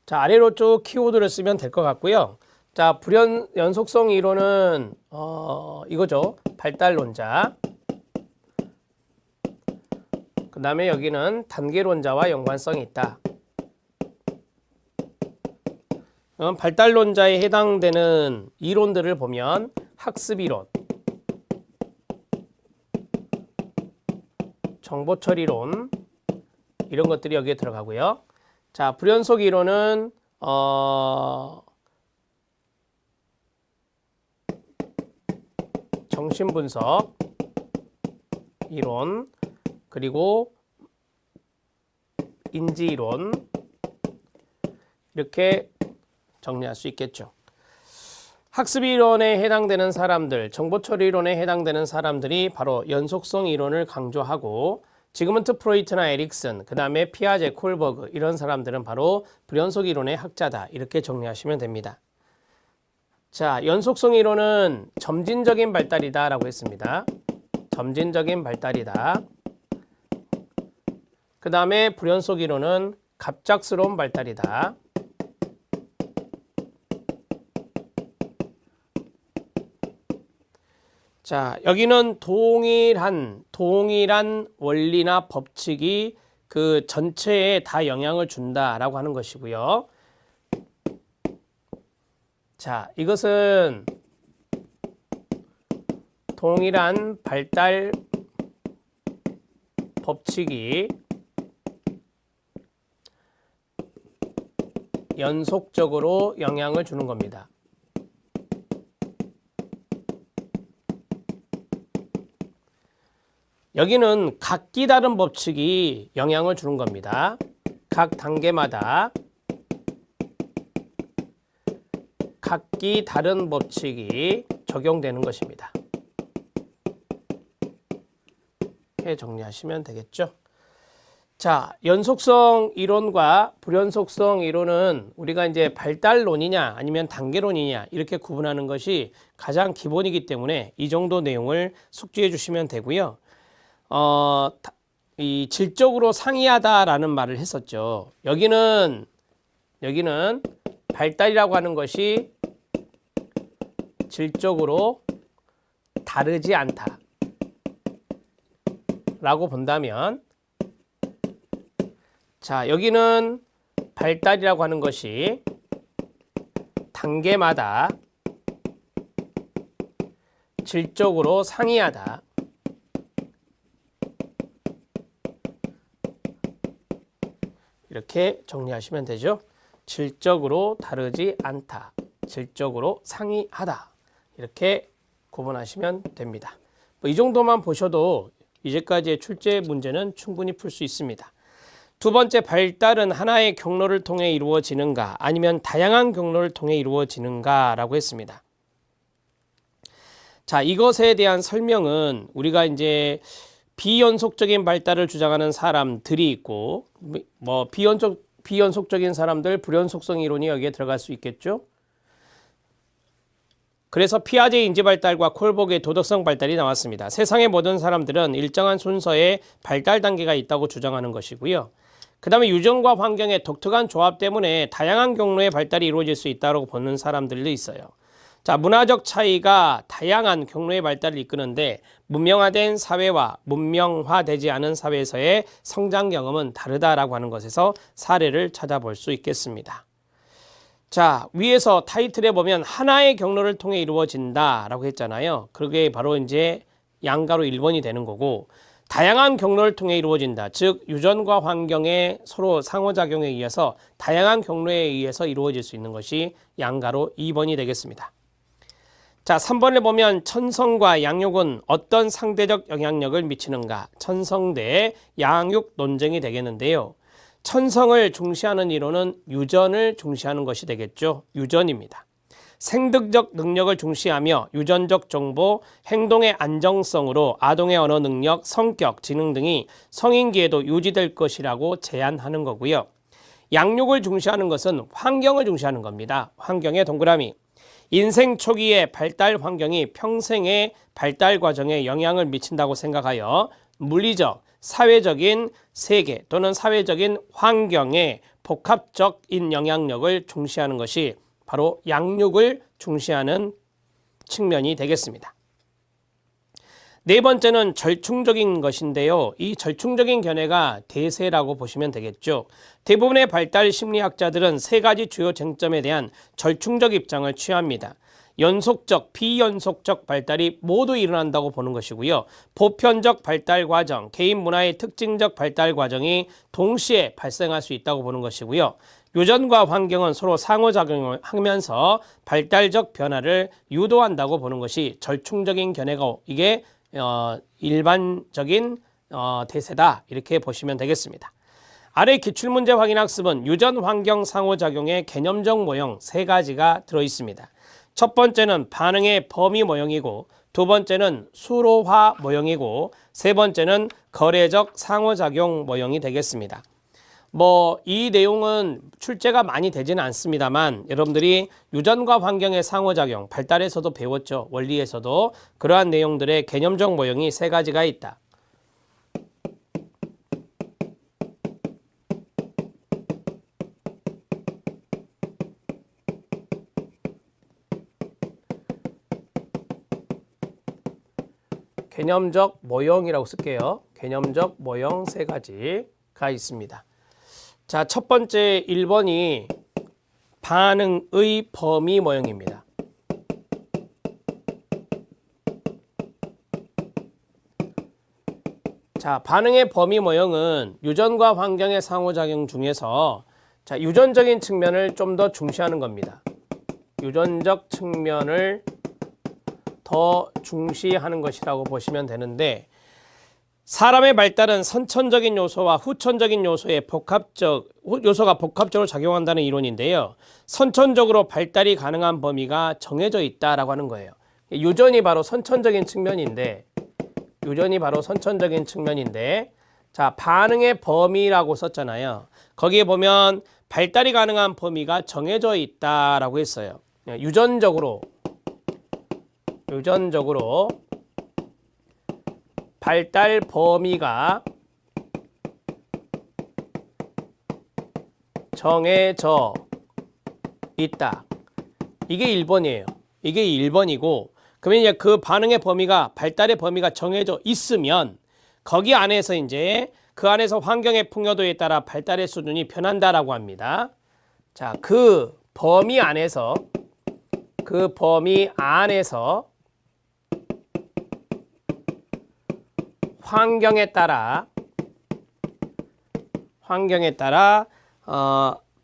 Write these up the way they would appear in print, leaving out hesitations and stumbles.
자, 아래로 쭉 키워드를 쓰면 될 것 같고요. 자, 연속성 이론은 이거죠. 발달론자. 그 다음에 여기는 단계론자와 연관성이 있다. 발달론자에 해당되는 이론들을 보면 학습이론, 정보처리론 이런 것들이 여기에 들어가고요. 자, 불연속 이론은 정신분석 이론, 그리고 인지이론 이렇게 정리할 수 있겠죠. 학습이론에 해당되는 사람들, 정보처리이론에 해당되는 사람들이 바로 연속성 이론을 강조하고 지그문트 프로이트나 에릭슨, 그 다음에 피아제, 콜버그 이런 사람들은 바로 불연속 이론의 학자다. 이렇게 정리하시면 됩니다. 자, 연속성 이론은 점진적인 발달이다 라고 했습니다. 점진적인 발달이다. 그 다음에 불연속 이론은 갑작스러운 발달이다. 자, 여기는 동일한 원리나 법칙이 그 전체에 다 영향을 준다라고 하는 것이고요. 자, 이것은 동일한 발달 법칙이 연속적으로 영향을 주는 겁니다. 여기는 각기 다른 법칙이 영향을 주는 겁니다. 각 단계마다 각기 다른 법칙이 적용되는 것입니다. 이렇게 정리하시면 되겠죠. 자, 연속성 이론과 불연속성 이론은 우리가 이제 발달론이냐 아니면 단계론이냐 이렇게 구분하는 것이 가장 기본이기 때문에 이 정도 내용을 숙지해 주시면 되고요. 이 질적으로 상이하다라는 말을 했었죠. 여기는 발달이라고 하는 것이 질적으로 다르지 않다 라고 본다면, 자, 여기는 발달이라고 하는 것이 단계마다 질적으로 상이하다. 이렇게 정리하시면 되죠. 질적으로 다르지 않다. 질적으로 상이하다. 이렇게 구분하시면 됩니다. 이 정도만 보셔도 이제까지의 출제 문제는 충분히 풀 수 있습니다. 두 번째, 발달은 하나의 경로를 통해 이루어지는가 아니면 다양한 경로를 통해 이루어지는가 라고 했습니다. 자, 이것에 대한 설명은 우리가 이제 비연속적인 발달을 주장하는 사람들이 있고, 뭐 비연속적인 사람들, 불연속성 이론이 여기에 들어갈 수 있겠죠. 그래서 피아제의 인지 발달과 콜버그의 도덕성 발달이 나왔습니다. 세상의 모든 사람들은 일정한 순서의 발달 단계가 있다고 주장하는 것이고요. 그 다음에 유전과 환경의 독특한 조합 때문에 다양한 경로의 발달이 이루어질 수 있다고 보는 사람들도 있어요. 자, 문화적 차이가 다양한 경로의 발달을 이끄는데 문명화된 사회와 문명화되지 않은 사회에서의 성장 경험은 다르다라고 하는 것에서 사례를 찾아볼 수 있겠습니다. 자, 위에서 타이틀에 보면 하나의 경로를 통해 이루어진다라고 했잖아요. 그게 바로 이제 양가로 1번이 되는 거고, 다양한 경로를 통해 이루어진다. 즉 유전과 환경의 서로 상호작용에 의해서 다양한 경로에 의해서 이루어질 수 있는 것이 양가로 2번이 되겠습니다. 자, 3번을 보면 천성과 양육은 어떤 상대적 영향력을 미치는가? 천성 대 양육 논쟁이 되겠는데요. 천성을 중시하는 이론은 유전을 중시하는 것이 되겠죠. 유전입니다. 생득적 능력을 중시하며 유전적 정보, 행동의 안정성으로 아동의 언어 능력, 성격, 지능 등이 성인기에도 유지될 것이라고 제안하는 거고요. 양육을 중시하는 것은 환경을 중시하는 겁니다. 환경의 동그라미. 인생 초기의 발달 환경이 평생의 발달 과정에 영향을 미친다고 생각하여 물리적, 사회적인 세계 또는 사회적인 환경에 복합적인 영향력을 중시하는 것이 바로 양육을 중시하는 측면이 되겠습니다. 네 번째는 절충적인 것인데요. 이 절충적인 견해가 대세라고 보시면 되겠죠. 대부분의 발달 심리학자들은 세 가지 주요 쟁점에 대한 절충적 입장을 취합니다. 연속적, 비연속적 발달이 모두 일어난다고 보는 것이고요. 보편적 발달 과정, 개인 문화의 특징적 발달 과정이 동시에 발생할 수 있다고 보는 것이고요. 유전과 환경은 서로 상호작용을 하면서 발달적 변화를 유도한다고 보는 것이 절충적인 견해가 이게 일반적인 대세다 이렇게 보시면 되겠습니다. 아래 기출문제 확인학습은 유전 환경 상호작용의 개념적 모형 세 가지가 들어있습니다. 첫 번째는 반응의 범위 모형이고 두 번째는 수로화 모형이고 세 번째는 거래적 상호작용 모형이 되겠습니다. 이 내용은 출제가 많이 되지는 않습니다만 여러분들이 유전과 환경의 상호작용, 발달에서도 배웠죠. 원리에서도 그러한 내용들의 개념적 모형이 세 가지가 있다. 개념적 모형이라고 쓸게요. 개념적 모형 세 가지가 있습니다. 자, 첫 번째 1번이 반응의 범위 모형입니다. 자, 반응의 범위 모형은 유전과 환경의 상호작용 중에서 자, 유전적인 측면을 좀 더 중시하는 겁니다. 유전적 측면을 더 중시하는 것이라고 보시면 되는데 사람의 발달은 선천적인 요소와 후천적인 요소의 요소가 복합적으로 작용한다는 이론인데요. 선천적으로 발달이 가능한 범위가 정해져 있다라고 하는 거예요. 유전이 바로 선천적인 측면인데 자, 반응의 범위라고 썼잖아요. 거기에 보면 발달이 가능한 범위가 정해져 있다라고 했어요. 유전적으로 발달 범위가 정해져 있다. 이게 1번이에요. 이게 1번이고 그러면 이제 그 반응의 범위가 발달의 범위가 정해져 있으면 거기 안에서 이제 그 안에서 환경의 풍요도에 따라 발달의 수준이 변한다라고 합니다. 자, 그 범위 안에서 환경에 따라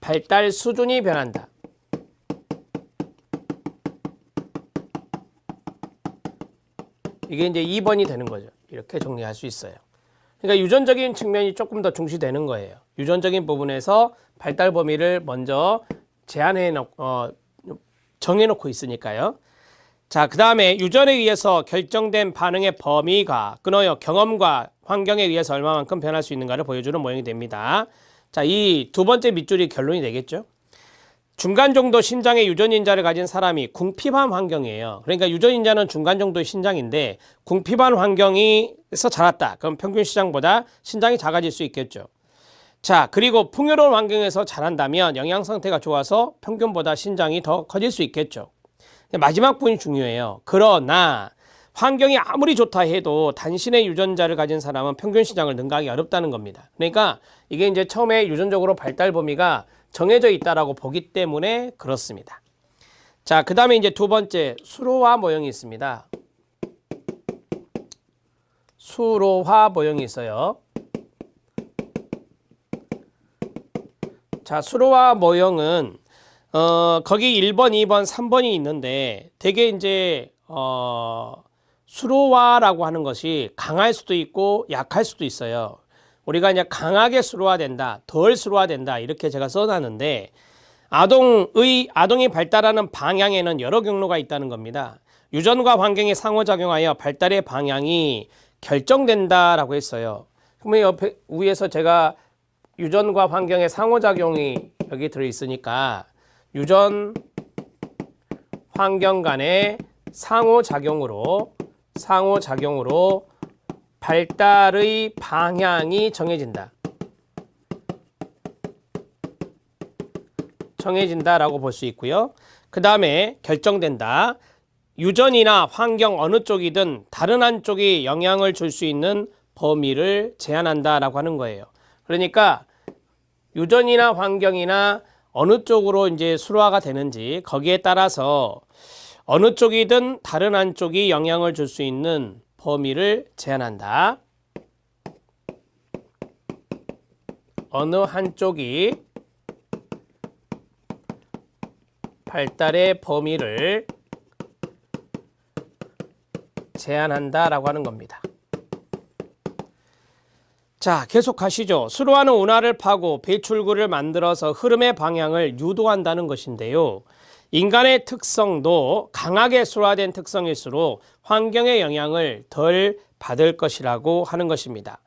발달 수준이 변한다. 이게 이제 2번이 되는 거죠. 이렇게 정리할 수 있어요. 그러니까 유전적인 측면이 조금 더 중시되는 거예요. 유전적인 부분에서 발달 범위를 먼저 정해놓고 있으니까요. 자, 그 다음에 유전에 의해서 결정된 반응의 범위가 경험과 환경에 의해서 얼마만큼 변할 수 있는가를 보여주는 모형이 됩니다. 자, 이 두 번째 밑줄이 결론이 되겠죠. 중간 정도 신장의 유전인자를 가진 사람이 궁핍한 환경이에요. 그러니까 유전인자는 중간 정도의 신장인데 궁핍한 환경에서 자랐다. 그럼 평균 신장보다 신장이 작아질 수 있겠죠. 자, 그리고 풍요로운 환경에서 자란다면 영양 상태가 좋아서 평균보다 신장이 더 커질 수 있겠죠. 마지막 부분이 중요해요. 그러나 환경이 아무리 좋다 해도 단신의 유전자를 가진 사람은 평균 신장을 능가하기 어렵다는 겁니다. 그러니까 이게 이제 처음에 유전적으로 발달 범위가 정해져 있다라고 보기 때문에 그렇습니다. 자, 그 다음에 이제 두 번째 수로화 모형이 있습니다. 수로화 모형이 있어요. 자, 수로화 모형은 거기 1번, 2번, 3번이 있는데 되게 이제 수로화라고 하는 것이 강할 수도 있고 약할 수도 있어요. 우리가 이제 강하게 수로화된다, 덜 수로화된다 이렇게 제가 써놨는데 아동이 발달하는 방향에는 여러 경로가 있다는 겁니다. 유전과 환경이 상호작용하여 발달의 방향이 결정된다라고 했어요. 그러면 위에서 제가 유전과 환경의 상호작용이 여기 들어있으니까 유전 환경 간의 상호작용으로 발달의 방향이 정해진다. 정해진다라고 볼 수 있고요. 그 다음에 결정된다. 유전이나 환경 어느 쪽이든 다른 한쪽이 영향을 줄 수 있는 범위를 제한한다라고 하는 거예요. 그러니까 유전이나 환경이나 어느 쪽으로 이제 수로화가 되는지 거기에 따라서 어느 쪽이든 다른 한쪽이 영향을 줄 수 있는 범위를 제한한다. 어느 한쪽이 발달의 범위를 제한한다라고 하는 겁니다. 자, 계속 가시죠. 수로화는 운하를 파고 배출구를 만들어서 흐름의 방향을 유도한다는 것인데요. 인간의 특성도 강하게 수로화된 특성일수록 환경의 영향을 덜 받을 것이라고 하는 것입니다.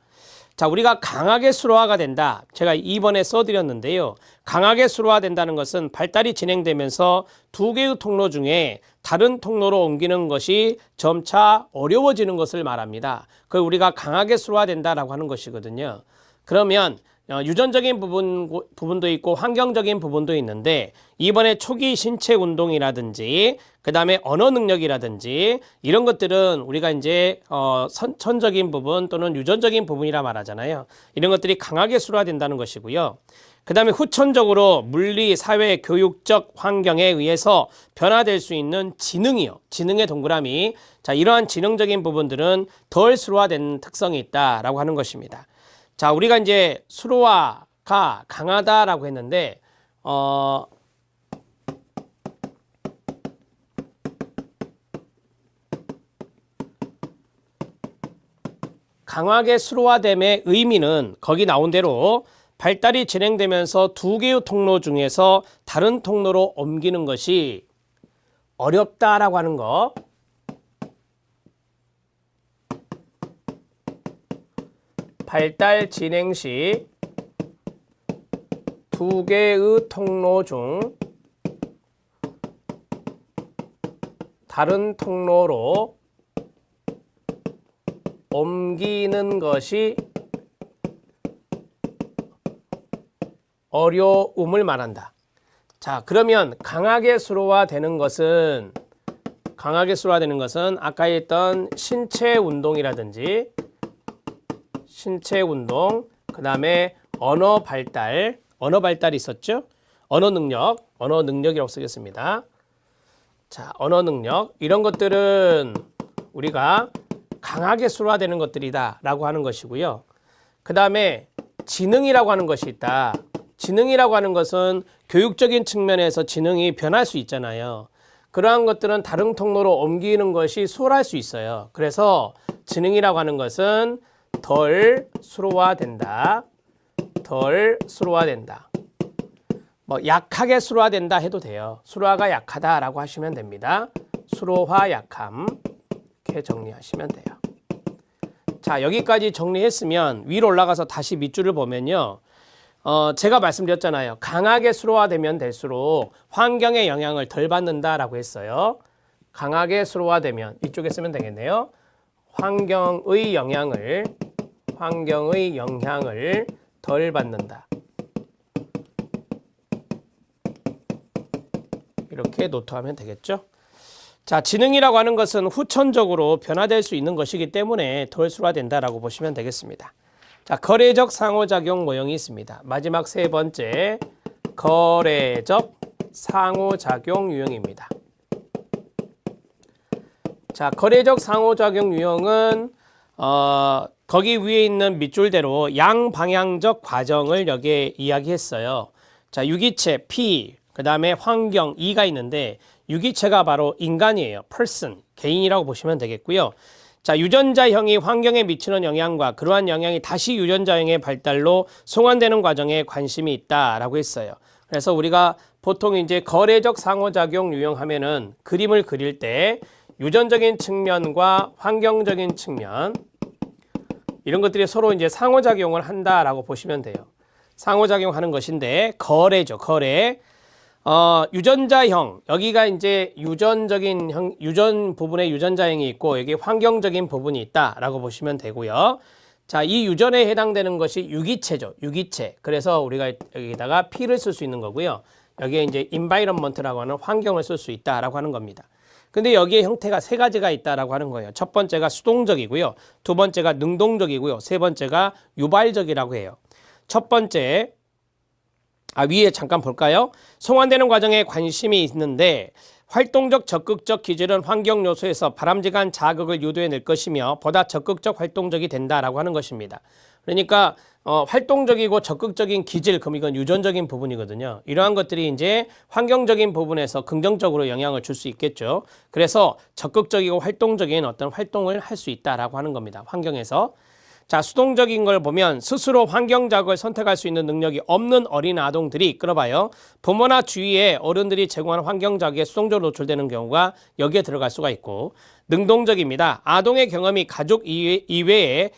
자, 우리가 강하게 수로화가 된다. 제가 2번에 써드렸는데요. 강하게 수로화된다는 것은 발달이 진행되면서 두 개의 통로 중에 다른 통로로 옮기는 것이 점차 어려워지는 것을 말합니다. 그걸 우리가 강하게 수로화된다라고 하는 것이거든요. 그러면 유전적인 부분도 있고 환경적인 부분도 있는데 이번에 초기 신체 운동이라든지 그 다음에 언어 능력이라든지 이런 것들은 우리가 이제 선천적인 부분 또는 유전적인 부분이라 말하잖아요. 이런 것들이 강하게 수로화된다는 것이고요. 그 다음에 후천적으로 물리, 사회, 교육적 환경에 의해서 변화될 수 있는 지능이요. 지능의 동그라미. 자, 이러한 지능적인 부분들은 덜 수로화된 특성이 있다라고 하는 것입니다. 자, 우리가 이제 수로화가 강하다라고 했는데, 강하게 수로화됨의 의미는 거기 나온 대로 발달이 진행되면서 두 개의 통로 중에서 다른 통로로 옮기는 것이 어렵다라고 하는 거. 발달 진행 시 두 개의 통로 중 다른 통로로 옮기는 것이 어려움을 말한다. 자, 그러면 강하게 수로화되는 것은 아까 했던 신체 운동이라든지 신체 운동, 그 다음에 언어 발달이 있었죠? 언어 능력이라고 쓰겠습니다. 자, 언어 능력, 이런 것들은 우리가 강하게 수로화되는 것들이다 라고 하는 것이고요. 그 다음에 지능이라고 하는 것이 있다. 지능이라고 하는 것은 교육적인 측면에서 지능이 변할 수 있잖아요. 그러한 것들은 다른 통로로 옮기는 것이 수월할 수 있어요. 그래서 지능이라고 하는 것은 덜 수로화된다. 뭐 약하게 수로화된다 해도 돼요. 수로화가 약하다라고 하시면 됩니다. 수로화 약함 이렇게 정리하시면 돼요. 자, 여기까지 정리했으면 위로 올라가서 다시 밑줄을 보면요. 제가 말씀드렸잖아요. 강하게 수로화되면 될수록 환경의 영향을 덜 받는다라고 했어요. 강하게 수로화되면 이쪽에 쓰면 되겠네요. 환경의 영향을 덜 받는다. 이렇게 노트하면 되겠죠. 자, 지능이라고 하는 것은 후천적으로 변화될 수 있는 것이기 때문에 덜 수로화된다라고 보시면 되겠습니다. 자, 거래적 상호작용 모형이 있습니다. 마지막 세 번째, 거래적 상호작용 유형입니다. 자, 거래적 상호작용 유형은 거기 위에 있는 밑줄대로 양방향적 과정을 여기에 이야기했어요. 자, 유기체 P, 그 다음에 환경 E가 있는데 유기체가 바로 인간이에요. person, 개인이라고 보시면 되겠고요. 자, 유전자형이 환경에 미치는 영향과 그러한 영향이 다시 유전자형의 발달로 송환되는 과정에 관심이 있다라고 했어요. 그래서 우리가 보통 이제 거래적 상호작용 유형하면은 그림을 그릴 때 유전적인 측면과 환경적인 측면 이런 것들이 서로 이제 상호작용을 한다라고 보시면 돼요. 상호작용하는 것인데 거래죠, 거래. 유전자형, 여기가 이제 유전 부분에 유전자형이 있고 여기 환경적인 부분이 있다라고 보시면 되고요. 자, 이 유전에 해당되는 것이 유기체죠, 유기체. 그래서 우리가 여기다가 P를 쓸 수 있는 거고요. 여기에 이제 environment라고 하는 환경을 쓸 수 있다라고 하는 겁니다. 근데 여기에 형태가 세 가지가 있다라고 하는 거예요. 첫 번째가 수동적이고요. 두 번째가 능동적이고요. 세 번째가 유발적이라고 해요. 첫 번째, 위에 잠깐 볼까요? 송환되는 과정에 관심이 있는데 활동적 적극적 기질은 환경 요소에서 바람직한 자극을 유도해낼 것이며 보다 적극적 활동적이 된다라고 하는 것입니다. 그러니까 활동적이고 적극적인 기질, 그럼 이건 유전적인 부분이거든요. 이러한 것들이 이제 환경적인 부분에서 긍정적으로 영향을 줄 수 있겠죠. 그래서 적극적이고 활동적인 어떤 활동을 할 수 있다라고 하는 겁니다. 환경에서. 자, 수동적인 걸 보면 스스로 환경 자극을 선택할 수 있는 능력이 없는 어린 아동들이, 끌어봐요. 부모나 주위의 어른들이 제공하는 환경 자극에 수동적으로 노출되는 경우가 여기에 들어갈 수가 있고, 능동적입니다. 아동의 경험이 가족 이외의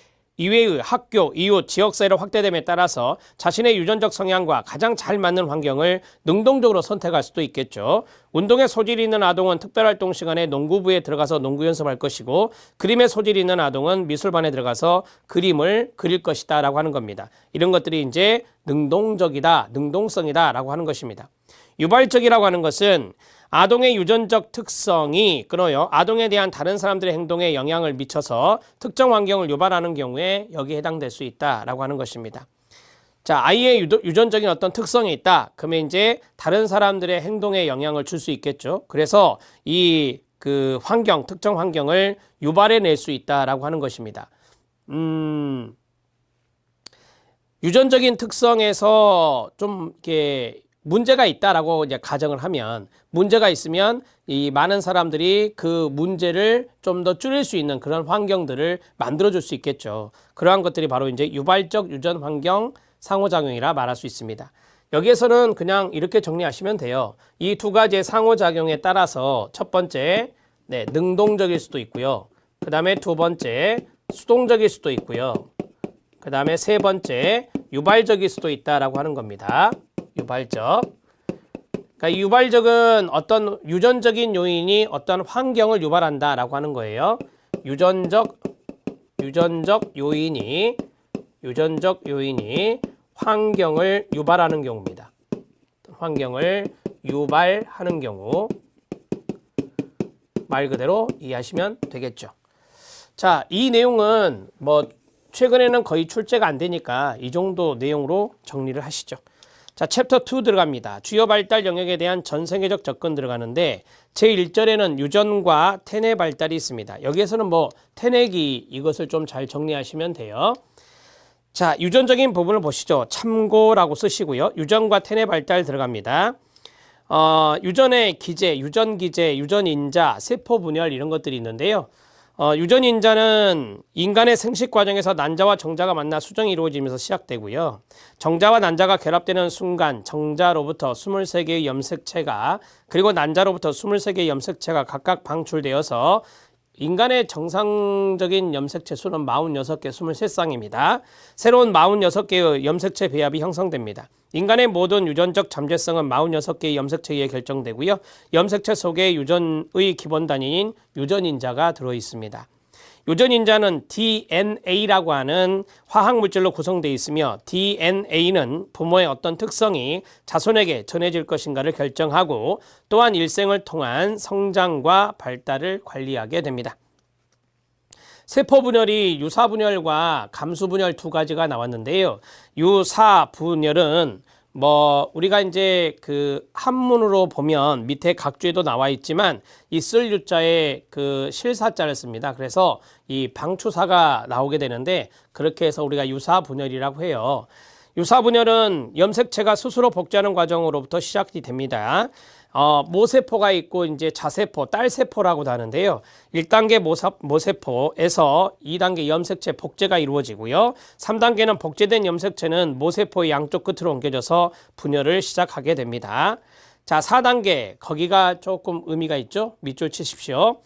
학교, 이웃, 지역 사회로 확대됨에 따라서 자신의 유전적 성향과 가장 잘 맞는 환경을 능동적으로 선택할 수도 있겠죠. 운동에 소질이 있는 아동은 특별활동 시간에 농구부에 들어가서 농구 연습할 것이고, 그림에 소질이 있는 아동은 미술반에 들어가서 그림을 그릴 것이다 라고 하는 겁니다. 이런 것들이 이제 능동적이다, 능동성이다 라고 하는 것입니다. 유발적이라고 하는 것은 아동의 유전적 특성이 끊어요. 아동에 대한 다른 사람들의 행동에 영향을 미쳐서 특정 환경을 유발하는 경우에 여기에 해당될 수 있다라고 하는 것입니다. 자, 아이의 유전적인 어떤 특성이 있다. 그러면 이제 다른 사람들의 행동에 영향을 줄 수 있겠죠. 그래서 이 특정 환경을 유발해낼 수 있다라고 하는 것입니다. 유전적인 특성에서 좀 이렇게 문제가 있다라고 이제 가정을 하면, 문제가 있으면 이 많은 사람들이 그 문제를 좀 더 줄일 수 있는 그런 환경들을 만들어줄 수 있겠죠. 그러한 것들이 바로 이제 유발적 유전 환경 상호작용이라 말할 수 있습니다. 여기에서는 그냥 이렇게 정리하시면 돼요. 이 두 가지의 상호작용에 따라서 첫 번째, 능동적일 수도 있고요. 그 다음에 두 번째, 수동적일 수도 있고요. 그 다음에 세 번째, 유발적일 수도 있다라고 하는 겁니다. 유발적. 그러니까 유발적은 어떤 유전적인 요인이 어떤 환경을 유발한다라고 하는 거예요. 유전적 요인이 환경을 유발하는 경우입니다. 환경을 유발하는 경우, 말 그대로 이해하시면 되겠죠. 자, 이 내용은 뭐 최근에는 거의 출제가 안 되니까 이 정도 내용으로 정리를 하시죠. 자, 챕터 2 들어갑니다. 주요 발달 영역에 대한 전 세계적 접근 들어가는데, 제1절에는 유전과 태뇌 발달이 있습니다. 여기에서는 뭐 태뇌기 이것을 좀 잘 정리하시면 돼요. 자, 유전적인 부분을 보시죠. 참고라고 쓰시고요. 유전과 태뇌 발달 들어갑니다. 유전의 기제, 유전기제, 유전인자, 세포분열 이런 것들이 있는데요. 유전인자는 인간의 생식 과정에서 난자와 정자가 만나 수정이 이루어지면서 시작되고요. 정자와 난자가 결합되는 순간 정자로부터 23개의 염색체가, 그리고 난자로부터 23개의 염색체가 각각 방출되어서 인간의 정상적인 염색체 수는 46개, 23쌍입니다. 새로운 46개의 염색체 배합이 형성됩니다. 인간의 모든 유전적 잠재성은 46개의 염색체에 의해 결정되고요. 염색체 속에 유전의 기본 단위인 유전인자가 들어있습니다. 유전인자는 DNA라고 하는 화학물질로 구성되어 있으며, DNA는 부모의 어떤 특성이 자손에게 전해질 것인가를 결정하고, 또한 일생을 통한 성장과 발달을 관리하게 됩니다. 세포분열이 유사분열과 감수분열 두 가지가 나왔는데요. 유사분열은 우리가 이제 그 한문으로 보면 밑에 각주에도 나와 있지만 있을 유자에 그 실사자를 씁니다. 그래서 이 방추사가 나오게 되는데, 그렇게 해서 우리가 유사분열이라고 해요. 유사분열은 염색체가 스스로 복제하는 과정으로부터 시작이 됩니다. 모세포가 있고 이제 자세포, 딸세포라고도 하는데요. 1단계 모세포에서 2단계 염색체 복제가 이루어지고요. 3단계는 복제된 염색체는 모세포의 양쪽 끝으로 옮겨져서 분열을 시작하게 됩니다. 자, 4단계, 거기가 조금 의미가 있죠? 밑줄 치십시오.